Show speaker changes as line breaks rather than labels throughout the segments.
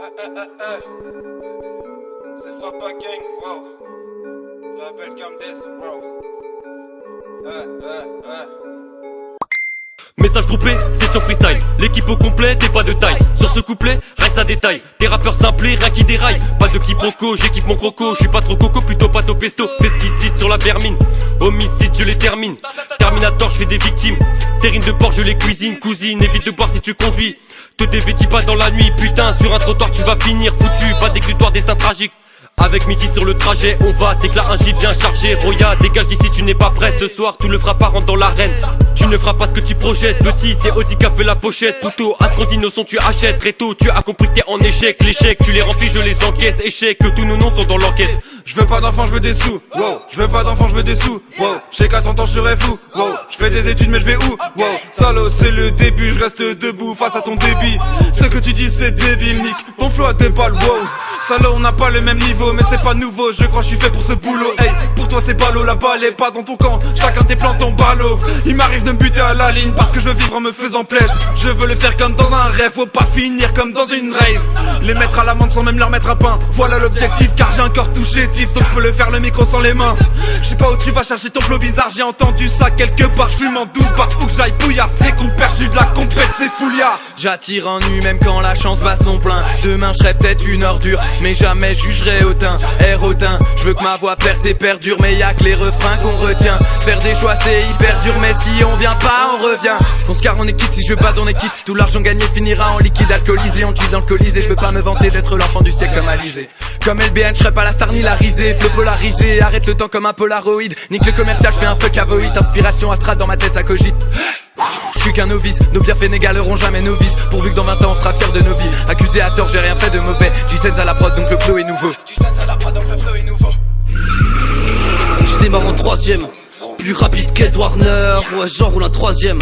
C'est Fappa Gang, wow. La belle comme this, bro.
Message groupé, session freestyle. L'équipe au complet, t'es pas de taille. Sur ce couplet, rien que ça détaille. Des rappeurs simplés, rien qui déraille. Pas de quiproquo, j'équipe mon croco. J'suis pas trop coco, plutôt pâte au pesto. Pesticides sur la vermine, homicide, je les termine. Terminator, j'fais des victimes. Terrine de porc, je les cuisine. Cousine, évite de boire si tu conduis. Te dévêtis pas dans la nuit, putain. Sur un trottoir, tu vas finir foutu. Pas d'exutoire, destin tragique. Avec midi sur le trajet, on va, t'éclats un jeep bien chargé. Roya, dégage d'ici, tu n'es pas prêt. Ce soir, tout le frappard rentre dans l'arène. Tu ne feras pas ce que tu projettes. Petit, c'est Audi qui a fait la pochette. Pouto, Ascondino son tu achètes. Très tôt, tu as compris que t'es en échec. L'échec, tu les remplis, je les encaisse. Échec, que tous nos noms sont dans l'enquête.
Je veux pas d'enfants, je veux des sous. Wow. Je veux pas d'enfants, je veux des sous. Wow. J'ai qu'à 100 ans, je serai fou. Wow. Je fais des études, mais je vais où? Wow. Salaud, c'est le début, je reste debout face à ton débit. Ce que tu dis, c'est débile, Nick. Ton flow a des balles, wow. Salaud, on n'a pas le même niveau, mais c'est pas nouveau. Je crois que je suis fait pour ce boulot. Hey, pour toi, c'est ballot, la balle est pas dans ton camp. Chacun tes plans, ton ballot. Il m'arrive de me buter à la ligne parce que je veux vivre en me faisant plaisir. Je veux le faire comme dans un rêve, faut pas finir comme dans une rave. Les mettre à l'amende sans même leur mettre à pain. Voilà l'objectif, car j'ai un corps tout chétif, donc je peux le faire le micro sans les mains. Je sais pas où tu vas chercher ton flow bizarre, j'ai entendu ça quelque part. Je fume en 12 bars, où que j'aille bouillaf. Dès qu'on perd, je suis de la compète, c'est foulia.
J'attire en nu même quand la chance bat son plein. Demain je serai peut-être une ordure, mais jamais jugerai hautain. Hautain, je veux que ma voix perce et perdure, mais y'a que les refrains qu'on retient. Faire des choix c'est hyper dur, mais si on vient pas on revient. Fonce car on est quitte, si je bats on est quitte. Tout l'argent gagné finira en liquide alcoolisé. On cheat dans le colisée, je peux pas me vanter d'être l'enfant du siècle comme Alizé. Comme LBN, je serais pas la star ni la risée. Flow polarisé, arrête le temps comme un polaroid. Nique le commercial, je fais un fuck à voïd. Inspiration astrale dans ma tête, ça cogite. Je suis qu'un novice, nos bienfaits n'égaleront jamais nos vices. Pourvu que dans 20 ans on sera fiers de nos vies. Accusé à tort, j'ai rien fait de mauvais. J-Sense à la prod donc le flow est nouveau.
Je démarre en troisième, plus rapide qu'Ed Warner. Ouais, j'enroule un troisième.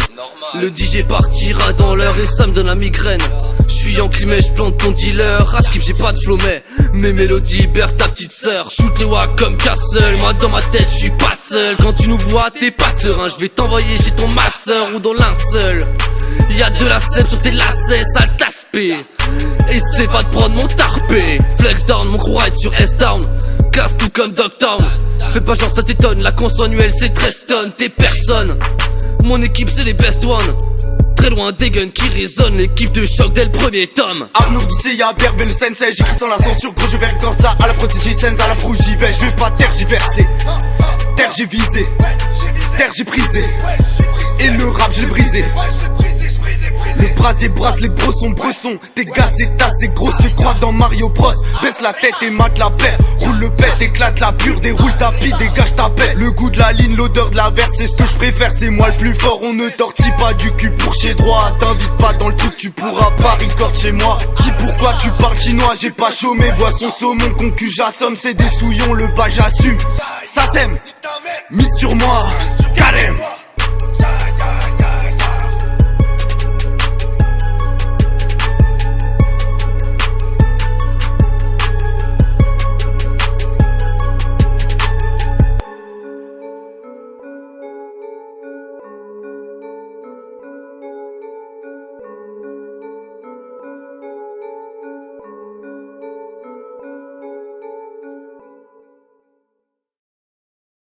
Le DJ partira dans l'heure et ça me donne la migraine. Je suis enclin mais je plante ton dealer. Rashkip j'ai pas de flow mais mes mélodies bercent ta petite sœur. Shoot les wack comme Castle. Moi dans ma tête je suis pas seul. Quand tu nous vois t'es pas serein. Je vais t'envoyer chez ton masseur ou dans linceul. Y'a de la sève sur tes lacets, sale taspé. Essaie pas de prendre mon tarpé. Flex down, mon crew ride sur S-Down. Classe tout comme Dogtown. Fais pas genre ça t'étonne, la consensuelle c'est 13 tonnes. T'es personne, mon équipe c'est les best ones. Très loin des guns qui résonnent, l'équipe de choc dès le premier tome.
Arnaud Guissé, y'a Berbe le sensei. J'écris sans la censure, gros je vais recorder ça. À la protégée sense, à la pro j'y vais. Je vais pas tergiverser. Terre j'ai visé, terre j'ai prisé. Et le rap j'ai brisé. Le brasier brasse, les gros sont bressons. Tes gars c'est tassé, gros se croient dans Mario Bros. Baisse la tête et mate la paire. Roule le pet, éclate la pure, déroule ta pie, dégage ta paix. Le goût de la ligne, l'odeur de la verte, c'est ce que je préfère. C'est moi le plus fort, on ne tortille pas du cul pour chez droit. T'invites pas dans le truc, tu pourras pas record chez moi. Dis pourquoi tu parles chinois, j'ai pas chômé. Boisson saumon, concu j'assomme, c'est des souillons, le bas j'assume. Ça t'aime, mise sur moi, calme.